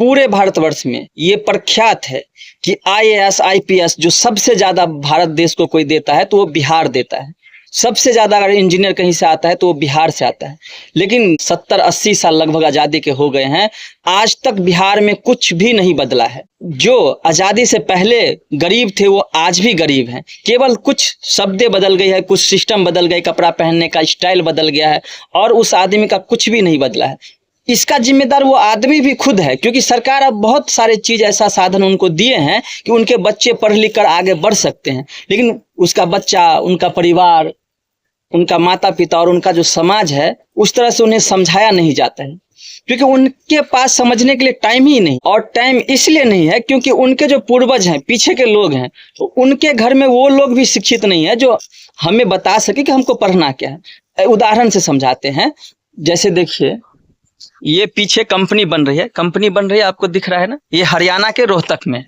पूरे भारतवर्ष में ये प्रख्यात है कि आईएएस आईपीएस जो सबसे ज्यादा भारत देश को कोई देता है तो वो बिहार देता है। सबसे ज्यादा अगर इंजीनियर कहीं से आता है तो वो बिहार से आता है। लेकिन 70-80 साल लगभग आजादी के हो गए हैं, आज तक बिहार में कुछ भी नहीं बदला है। जो आजादी से पहले गरीब थे वो आज भी गरीब हैं, केवल कुछ शब्दें बदल गई है, कुछ सिस्टम बदल गए, कपड़ा पहनने का स्टाइल बदल गया है, और उस आदमी का कुछ भी नहीं बदला है। इसका जिम्मेदार वो आदमी भी खुद है, क्योंकि सरकार अब बहुत सारे चीज ऐसा साधन उनको दिए हैं कि उनके बच्चे पढ़ लिख कर आगे बढ़ सकते हैं, लेकिन उसका बच्चा, उनका परिवार, उनका माता पिता और उनका जो समाज है उस तरह से उन्हें समझाया नहीं जाता है, क्योंकि उनके पास समझने के लिए टाइम ही नहीं। और टाइम इसलिए नहीं है क्योंकि उनके जो पूर्वज हैं, पीछे के लोग हैं, तो उनके घर में वो लोग भी शिक्षित नहीं है जो हमें बता सके कि हमको पढ़ना क्या है। उदाहरण से समझाते हैं, जैसे देखिए ये पीछे कंपनी बन रही है, आपको दिख रहा है ना, ये हरियाणा के रोहतक में।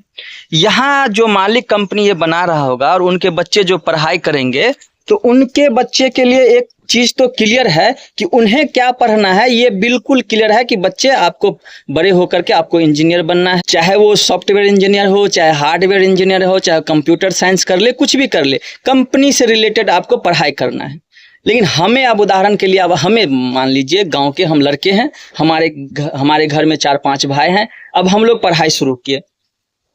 यहाँ जो मालिक कंपनी ये बना रहा होगा और उनके बच्चे जो पढ़ाई करेंगे, तो उनके बच्चे के लिए एक चीज तो क्लियर है कि उन्हें क्या पढ़ना है। ये बिल्कुल क्लियर है कि बच्चे आपको बड़े होकर के आपको इंजीनियर बनना है, चाहे वो सॉफ्टवेयर इंजीनियर हो, चाहे हार्डवेयर इंजीनियर हो, चाहे कंप्यूटर साइंस कर ले, कुछ भी कर ले, कंपनी से रिलेटेड आपको पढ़ाई करना है। लेकिन हमें अब उदाहरण के लिए, अब हमें मान लीजिए गांव के हम लड़के हैं, हमारे घर में 4-5 भाई हैं, अब हम लोग पढ़ाई शुरू किए।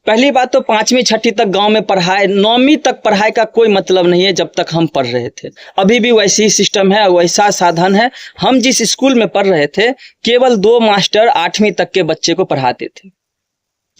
पहली बात तो 5वीं 6ठी तक गांव में पढ़ाई, 9वीं तक पढ़ाई का कोई मतलब नहीं है जब तक हम पढ़ रहे थे। अभी भी वैसी ही सिस्टम है, वैसा साधन है। हम जिस स्कूल में पढ़ रहे थे केवल 2 मास्टर 8वीं तक के बच्चे को पढ़ाते थे,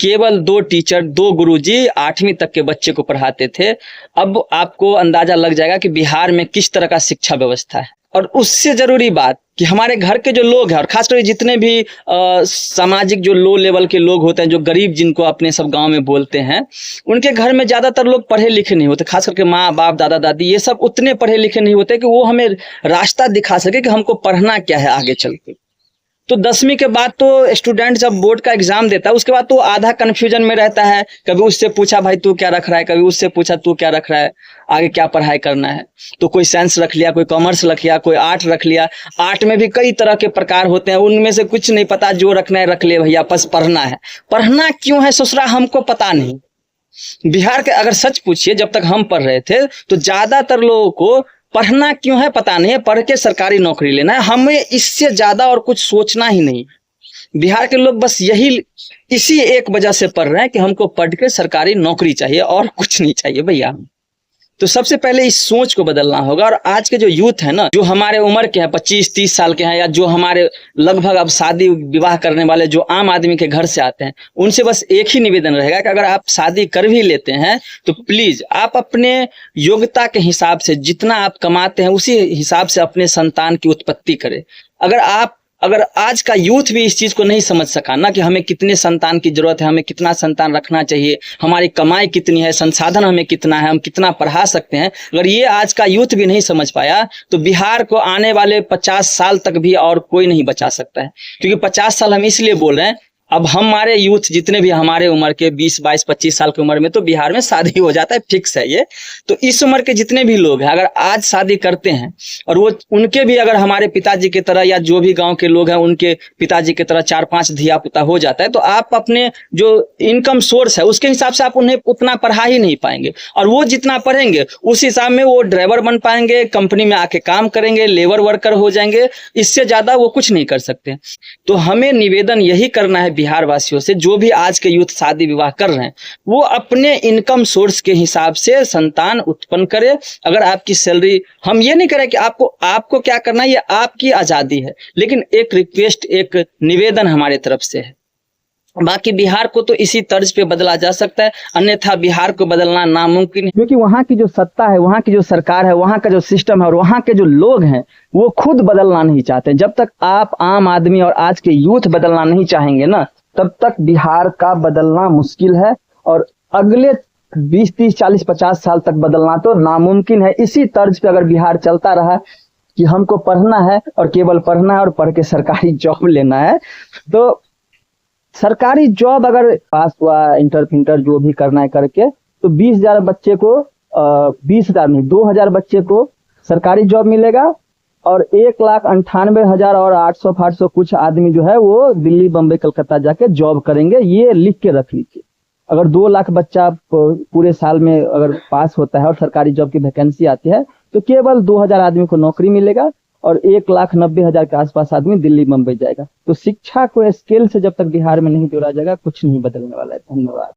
केवल 2 टीचर, 2 गुरुजी 8वीं तक के बच्चे को पढ़ाते थे। अब आपको अंदाजा लग जाएगा कि बिहार में किस तरह का शिक्षा व्यवस्था है। और उससे जरूरी बात कि हमारे घर के जो लोग हैं, और खासकर जितने भी सामाजिक जो लो लेवल के लोग होते हैं, जो गरीब जिनको अपने सब गांव में बोलते हैं, उनके घर में ज्यादातर लोग पढ़े लिखे नहीं होते। खास करके माँ बाप, दादा दादी, ये सब उतने पढ़े लिखे नहीं होते कि वो हमें रास्ता दिखा सके कि हमको पढ़ना क्या है आगे चल के। तो 10वीं के बाद तो स्टूडेंट जब बोर्ड का एग्जाम देता है उसके बाद तो आधा कंफ्यूजन में रहता है। कभी उससे पूछा भाई तू क्या रख रहा है, कभी उससे पूछा तू क्या रख रहा है, आगे क्या पढ़ाई करना है। तो कोई साइंस रख लिया, कोई कॉमर्स रख लिया, कोई आर्ट रख लिया। आर्ट में भी कई तरह के प्रकार होते हैं, उनमें से कुछ नहीं पता, जो रखना है रख ले भैया, बस पढ़ना है। पढ़ना क्यों है ससुरा हमको पता नहीं। बिहार के अगर सच पूछिए, जब तक हम पढ़ रहे थे तो ज्यादातर लोगों को पढ़ना क्यों है पता नहीं है, पढ़ के सरकारी नौकरी लेना है, हमें इससे ज्यादा और कुछ सोचना ही नहीं। बिहार के लोग बस इसी एक वजह से पढ़ रहे हैं कि हमको पढ़ के सरकारी नौकरी चाहिए और कुछ नहीं चाहिए भैया। तो सबसे पहले इस सोच को बदलना होगा। और आज के जो यूथ है ना, जो हमारे उम्र के हैं, 25-30 साल के हैं, या जो हमारे लगभग अब शादी विवाह करने वाले जो आम आदमी के घर से आते हैं, उनसे बस एक ही निवेदन रहेगा कि अगर आप शादी कर भी लेते हैं तो प्लीज आप अपने योग्यता के हिसाब से जितना आप कमाते हैं उसी हिसाब से अपने संतान की उत्पत्ति करें। अगर आज का यूथ भी इस चीज को नहीं समझ सका ना कि हमें कितने संतान की जरूरत है, हमें कितना संतान रखना चाहिए, हमारी कमाई कितनी है, संसाधन हमें कितना है, हम कितना पढ़ा सकते हैं, अगर ये आज का यूथ भी नहीं समझ पाया तो बिहार को आने वाले 50 साल तक भी और कोई नहीं बचा सकता है। क्योंकि 50 साल हम इसलिए बोल रहे हैं, अब हमारे यूथ जितने भी हमारे उम्र के 20, 22, 25 साल की उम्र में तो बिहार में शादी हो जाता है, फिक्स है ये। तो इस उम्र के जितने भी लोग हैं अगर आज शादी करते हैं और वो उनके भी अगर हमारे पिताजी की तरह या जो भी गांव के लोग हैं उनके पिताजी की तरह 4-5 धिया पुता हो जाता है, तो आप अपने जो इनकम सोर्स है उसके हिसाब से आप उन्हें उतना पढ़ा ही नहीं पाएंगे। और वो जितना पढ़ेंगे उस हिसाब में वो ड्राइवर बन पाएंगे, कंपनी में आके काम करेंगे, लेबर वर्कर हो जाएंगे, इससे ज्यादा वो कुछ नहीं कर सकते। तो हमें निवेदन यही करना है बिहार वासियों से, जो भी आज के यूथ शादी विवाह कर रहे हैं वो अपने इनकम सोर्स के हिसाब से संतान उत्पन्न करे। अगर आपकी सैलरी, हम ये नहीं करें कि आपको क्या करना है, ये आपकी आजादी है, लेकिन एक रिक्वेस्ट, एक निवेदन हमारे तरफ से है। बाकी बिहार को तो इसी तर्ज पे बदला जा सकता है, अन्यथा बिहार को बदलना नामुमकिन है। क्योंकि वहाँ की जो सत्ता है, वहाँ की जो सरकार है, वहाँ का जो सिस्टम है और वहाँ के जो लोग हैं वो खुद बदलना नहीं चाहते। जब तक आप आम आदमी और आज के यूथ बदलना नहीं चाहेंगे ना, तब तक बिहार का बदलना मुश्किल है। और अगले 20, 30, 40, 50 साल तक बदलना तो नामुमकिन है। इसी तर्ज पे अगर बिहार चलता रहा कि हमको पढ़ना है और केवल पढ़ना है और पढ़ के सरकारी जॉब लेना है, तो सरकारी जॉब अगर पास हुआ, इंटर जो भी करना है करके, तो 20,000 बच्चे को 20,000 नहीं 2,000 बच्चे को सरकारी जॉब मिलेगा और 1,98,000 और 800 कुछ आदमी जो है वो दिल्ली, बम्बई, कलकत्ता जाके जॉब करेंगे। ये लिख के रख लीजिए। अगर 2 लाख बच्चा पूरे साल में अगर पास होता है और सरकारी जॉब की वैकेंसी आती है तो केवल 2,000 आदमी को नौकरी मिलेगा और 1,90,000 के आसपास आदमी दिल्ली, बम्बई जाएगा। तो शिक्षा को स्केल से जब तक बिहार में नहीं जोड़ा जाएगा, कुछ नहीं बदलने वाला है। धन्यवाद।